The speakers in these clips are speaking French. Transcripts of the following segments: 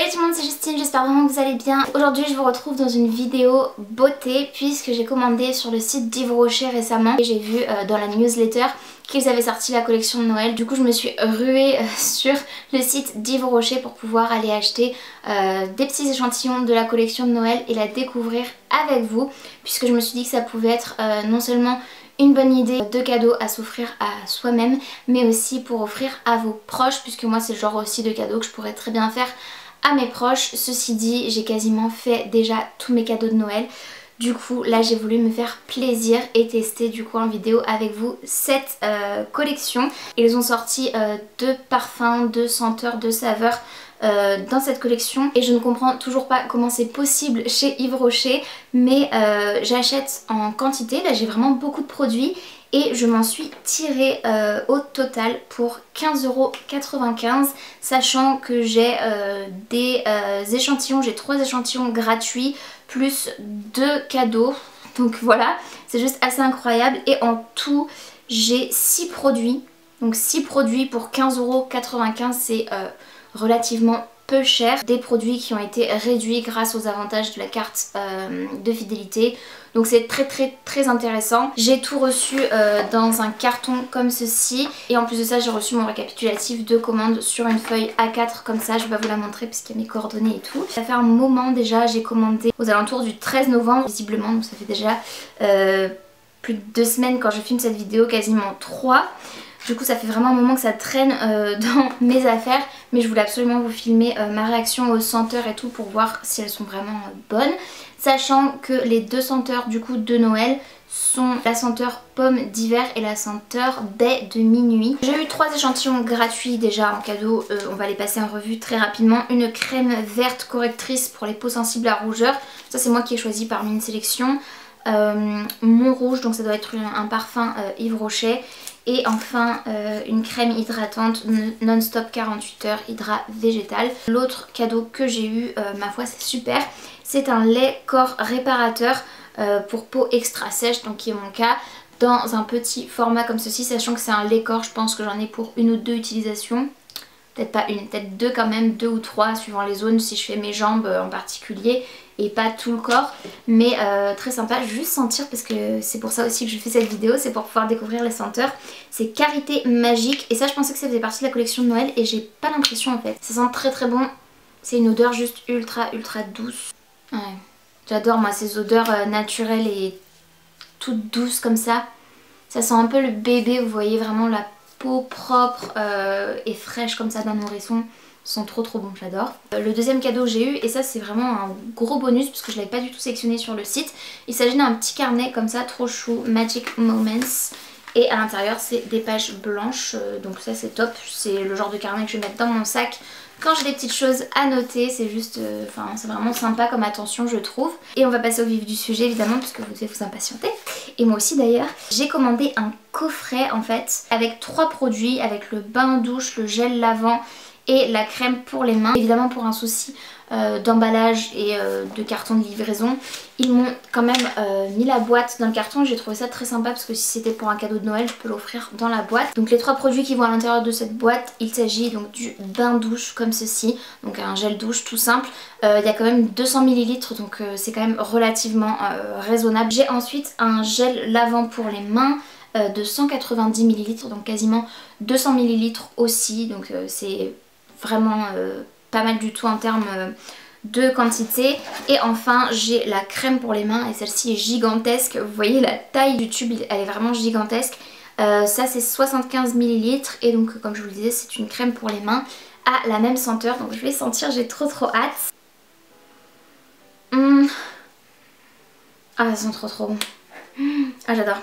Salut tout le monde, c'est Justine, j'espère vraiment que vous allez bien. Aujourd'hui je vous retrouve dans une vidéo beauté puisque j'ai commandé sur le site d'Yves Rocher récemment et j'ai vu dans la newsletter qu'ils avaient sorti la collection de Noël. Du coup je me suis ruée sur le site d'Yves Rocher pour pouvoir aller acheter des petits échantillons de la collection de Noël et la découvrir avec vous, puisque je me suis dit que ça pouvait être non seulement une bonne idée de cadeau à s'offrir à soi-même, mais aussi pour offrir à vos proches, puisque moi c'est le genre aussi de cadeau que je pourrais très bien faire à mes proches. Ceci dit, j'ai quasiment fait déjà tous mes cadeaux de Noël. Du coup là j'ai voulu me faire plaisir et tester du coup en vidéo avec vous cette collection. Ils ont sorti deux parfums, deux senteurs, deux saveurs dans cette collection et je ne comprends toujours pas comment c'est possible chez Yves Rocher, mais j'achète en quantité. Là j'ai vraiment beaucoup de produits et je m'en suis tirée au total pour 15,95 €, sachant que j'ai des échantillons, j'ai 3 échantillons gratuits plus 2 cadeaux, donc voilà, c'est juste assez incroyable. Et en tout j'ai 6 produits, donc 6 produits pour 15,95 €, c'est relativement peu cher, des produits qui ont été réduits grâce aux avantages de la carte de fidélité, donc c'est très intéressant. J'ai tout reçu dans un carton comme ceci et en plus de ça j'ai reçu mon récapitulatif de commande sur une feuille A4 comme ça. Je vais pas vous la montrer puisqu'il y a mes coordonnées et tout. Ça fait un moment déjà, j'ai commandé aux alentours du 13 novembre visiblement, donc ça fait déjà plus de 2 semaines quand je filme cette vidéo, quasiment 3. Du coup ça fait vraiment un moment que ça traîne dans mes affaires, mais je voulais absolument vous filmer ma réaction aux senteurs et tout pour voir si elles sont vraiment bonnes. Sachant que les deux senteurs du coup de Noël sont la senteur pomme d'hiver et la senteur baie de minuit. J'ai eu 3 échantillons gratuits déjà en cadeau, on va les passer en revue très rapidement. Une crème verte correctrice pour les peaux sensibles à rougeur, ça c'est moi qui ai choisi parmi une sélection. Mon rouge, donc ça doit être un parfum Yves Rocher. Et enfin une crème hydratante non-stop 48 heures hydrat végétal. L'autre cadeau que j'ai eu, ma foi c'est super, c'est un lait corps réparateur pour peau extra sèche, donc qui est mon cas, dans un petit format comme ceci, sachant que c'est un lait corps, je pense que j'en ai pour 1 ou 2 utilisations. Peut-être pas une, peut-être 2 quand même, 2 ou 3 suivant les zones si je fais mes jambes en particulier et pas tout le corps, mais très sympa. Juste sentir, parce que c'est pour ça aussi que je fais cette vidéo, c'est pour pouvoir découvrir les senteurs. C'est Karité Magique et ça je pensais que ça faisait partie de la collection de Noël et j'ai pas l'impression en fait. Ça sent très bon, c'est une odeur juste ultra douce. Ouais. J'adore moi ces odeurs naturelles et toutes douces comme ça. Ça sent un peu le bébé, vous voyez vraiment la peau propre et fraîche comme ça d'un nourrisson. Sont trop bons, j'adore. Le deuxième cadeau que j'ai eu, et ça c'est vraiment un gros bonus parce que je l'avais pas du tout sélectionné sur le site, il s'agit d'un petit carnet comme ça, trop chou, Magic Moments, et à l'intérieur c'est des pages blanches, donc ça c'est top, c'est le genre de carnet que je vais mettre dans mon sac quand j'ai des petites choses à noter. C'est juste, enfin c'est vraiment sympa comme attention je trouve. Et on va passer au vif du sujet évidemment puisque vous devez vous impatienter, et moi aussi d'ailleurs. J'ai commandé un coffret en fait avec 3 produits, avec le bain douche, le gel lavant et la crème pour les mains. Évidemment pour un souci d'emballage et de carton de livraison, ils m'ont quand même mis la boîte dans le carton. J'ai trouvé ça très sympa parce que si c'était pour un cadeau de Noël je peux l'offrir dans la boîte. Donc les 3 produits qui vont à l'intérieur de cette boîte, il s'agit donc du bain douche comme ceci, donc un gel douche tout simple. Il y a quand même 200 ml donc c'est quand même relativement raisonnable. J'ai ensuite un gel lavant pour les mains de 190 ml, donc quasiment 200 ml aussi, donc c'est vraiment pas mal du tout en termes de quantité. Et enfin j'ai la crème pour les mains et celle-ci est gigantesque, vous voyez la taille du tube, elle est vraiment gigantesque. Ça c'est 75 ml et donc comme je vous le disais c'est une crème pour les mains à la même senteur, donc je vais sentir, j'ai trop hâte. Ah ça sent trop bon. Ah j'adore.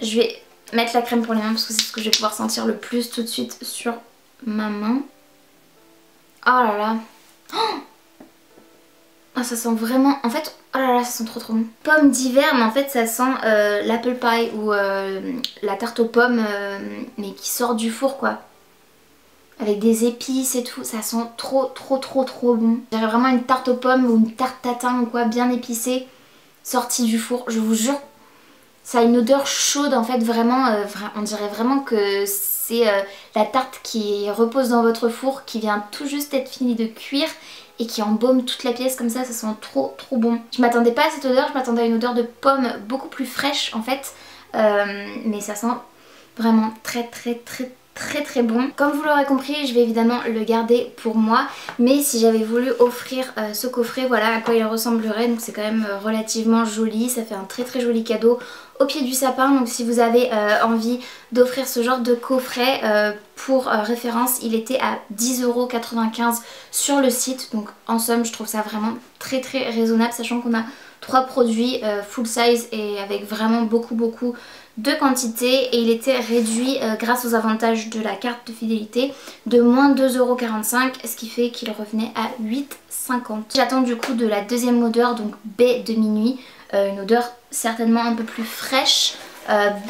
Je vais mettre la crème pour les mains parce que c'est ce que je vais pouvoir sentir le plus tout de suite sur ma main. Oh là là. Oh ah, ça sent vraiment, en fait, oh là là, ça sent trop bon. Pomme d'hiver, mais en fait ça sent l'apple pie ou la tarte aux pommes, mais qui sort du four quoi. Avec des épices et tout, ça sent trop bon. J'aurais vraiment une tarte aux pommes ou une tarte tatin ou quoi, bien épicée, sortie du four, je vous jure. Ça a une odeur chaude en fait, vraiment, on dirait vraiment que c'est la tarte qui repose dans votre four, qui vient tout juste d'être finie de cuire et qui embaume toute la pièce comme ça sent trop bon. Je m'attendais pas à cette odeur, je m'attendais à une odeur de pomme beaucoup plus fraîche en fait, mais ça sent vraiment très bon. Comme vous l'aurez compris, je vais évidemment le garder pour moi, mais si j'avais voulu offrir ce coffret, voilà à quoi il ressemblerait. Donc c'est quand même relativement joli, ça fait un très joli cadeau au pied du sapin. Donc si vous avez envie d'offrir ce genre de coffret, pour référence il était à 10,95 € sur le site. Donc en somme je trouve ça vraiment très raisonnable, sachant qu'on a 3 produits full size et avec vraiment beaucoup de quantité, et il était réduit grâce aux avantages de la carte de fidélité de moins 2,45 €, ce qui fait qu'il revenait à 8,50 €. J'attends du coup de la deuxième odeur, donc baie de minuit, une odeur certainement un peu plus fraîche,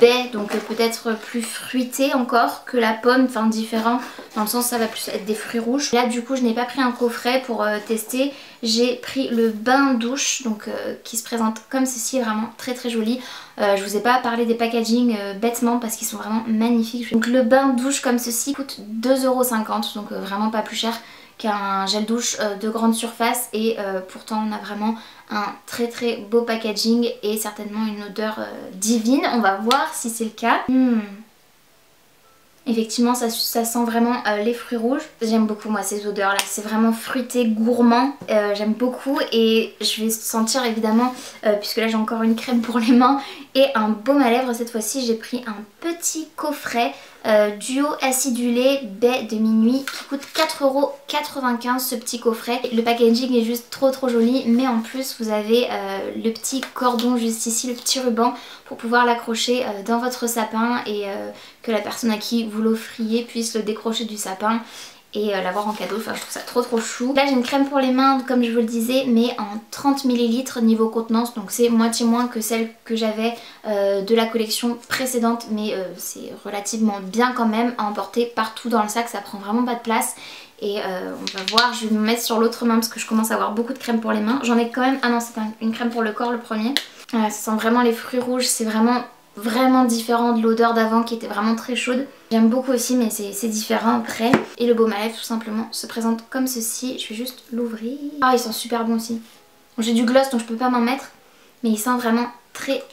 baie donc peut-être plus fruitée encore que la pomme, enfin différent dans le sens ça va plus être des fruits rouges. Là du coup je n'ai pas pris un coffret pour tester, j'ai pris le bain douche donc qui se présente comme ceci, vraiment très joli. Je vous ai pas parlé des packaging bêtement parce qu'ils sont vraiment magnifiques. Donc le bain douche comme ceci coûte 2,50 €, donc vraiment pas plus cher qu'un gel douche de grande surface, et pourtant on a vraiment un très beau packaging et certainement une odeur divine. On va voir si c'est le cas. Effectivement ça sent vraiment les fruits rouges. J'aime beaucoup moi ces odeurs là, c'est vraiment fruité, gourmand, j'aime beaucoup. Et je vais sentir évidemment, puisque là j'ai encore une crème pour les mains et un baume à lèvres. Cette fois-ci j'ai pris un petit coffret duo acidulé baie de minuit qui coûte 4,95 € ce petit coffret. Le packaging est juste trop joli, mais en plus vous avez le petit cordon juste ici, le petit ruban pour pouvoir l'accrocher dans votre sapin, et que la personne à qui vous l'offriez puisse le décrocher du sapin et l'avoir en cadeau. Enfin je trouve ça trop chou. Là j'ai une crème pour les mains comme je vous le disais, mais en 30 ml niveau contenance, donc c'est moitié moins que celle que j'avais de la collection précédente, mais c'est relativement bien quand même à emporter partout dans le sac, ça prend vraiment pas de place. Et on va voir, je vais me mettre sur l'autre main parce que je commence à avoir beaucoup de crème pour les mains. J'en ai quand même, ah non c'est une crème pour le corps le premier. Ça sent vraiment les fruits rouges, c'est vraiment différent de l'odeur d'avant qui était vraiment très chaude. J'aime beaucoup aussi, mais c'est différent après. Et le baume à lèvres tout simplement se présente comme ceci. Je vais juste l'ouvrir. Ah il sent super bon aussi. Bon, j'ai du gloss donc je peux pas m'en mettre, mais il sent vraiment très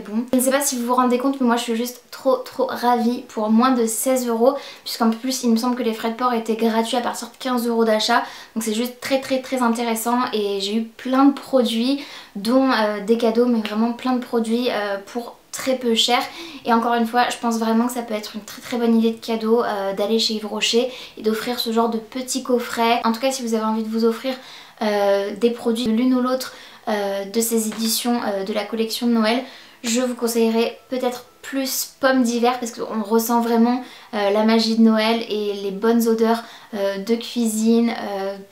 bon. Je ne sais pas si vous vous rendez compte, mais moi je suis juste trop ravie pour moins de 16 €, puisqu'en plus il me semble que les frais de port étaient gratuits à partir de 15 € d'achat. Donc c'est juste très intéressant, et j'ai eu plein de produits dont des cadeaux, mais vraiment plein de produits pour très peu cher. Et encore une fois je pense vraiment que ça peut être une très bonne idée de cadeau d'aller chez Yves Rocher et d'offrir ce genre de petits coffrets. En tout cas si vous avez envie de vous offrir des produits de l'une ou l'autre de ces éditions de la collection de Noël, je vous conseillerais peut-être plus pommes d'hiver, parce qu'on ressent vraiment la magie de Noël et les bonnes odeurs de cuisine,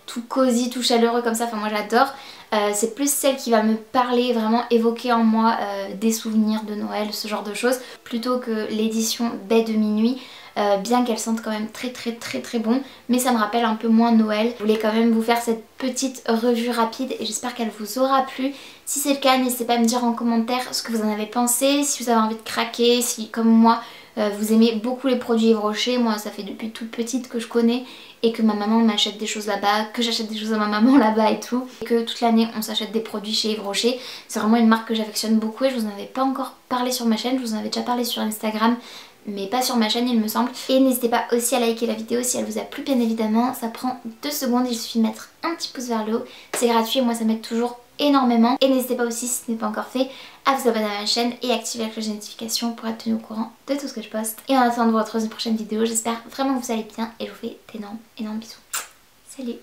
tout cosy, tout chaleureux comme ça, enfin moi j'adore. C'est plus celle qui va me parler, vraiment évoquer en moi des souvenirs de Noël, ce genre de choses, plutôt que l'édition baie de minuit. Bien qu'elle sente quand même très bon, mais ça me rappelle un peu moins Noël. Je voulais quand même vous faire cette petite revue rapide et j'espère qu'elle vous aura plu. Si c'est le cas, n'hésitez pas à me dire en commentaire ce que vous en avez pensé, si vous avez envie de craquer, si comme moi vous aimez beaucoup les produits Yves Rocher. Moi ça fait depuis toute petite que je connais et que ma maman m'achète des choses là-bas, que j'achète des choses à ma maman là-bas et tout, et que toute l'année on s'achète des produits chez Yves Rocher. C'est vraiment une marque que j'affectionne beaucoup et je vous en avais pas encore parlé sur ma chaîne, je vous en avais déjà parlé sur Instagram, mais pas sur ma chaîne il me semble. Et n'hésitez pas aussi à liker la vidéo si elle vous a plu, bien évidemment. Ça prend 2 secondes, il suffit de mettre un petit pouce vers le haut, c'est gratuit et moi ça m'aide toujours énormément. Et n'hésitez pas aussi, si ce n'est pas encore fait, à vous abonner à ma chaîne et activer la cloche de notification pour être tenu au courant de tout ce que je poste. Et en attendant de vous retrouver dans une prochaine vidéo, j'espère vraiment que vous allez bien et je vous fais d'énormes bisous. Salut!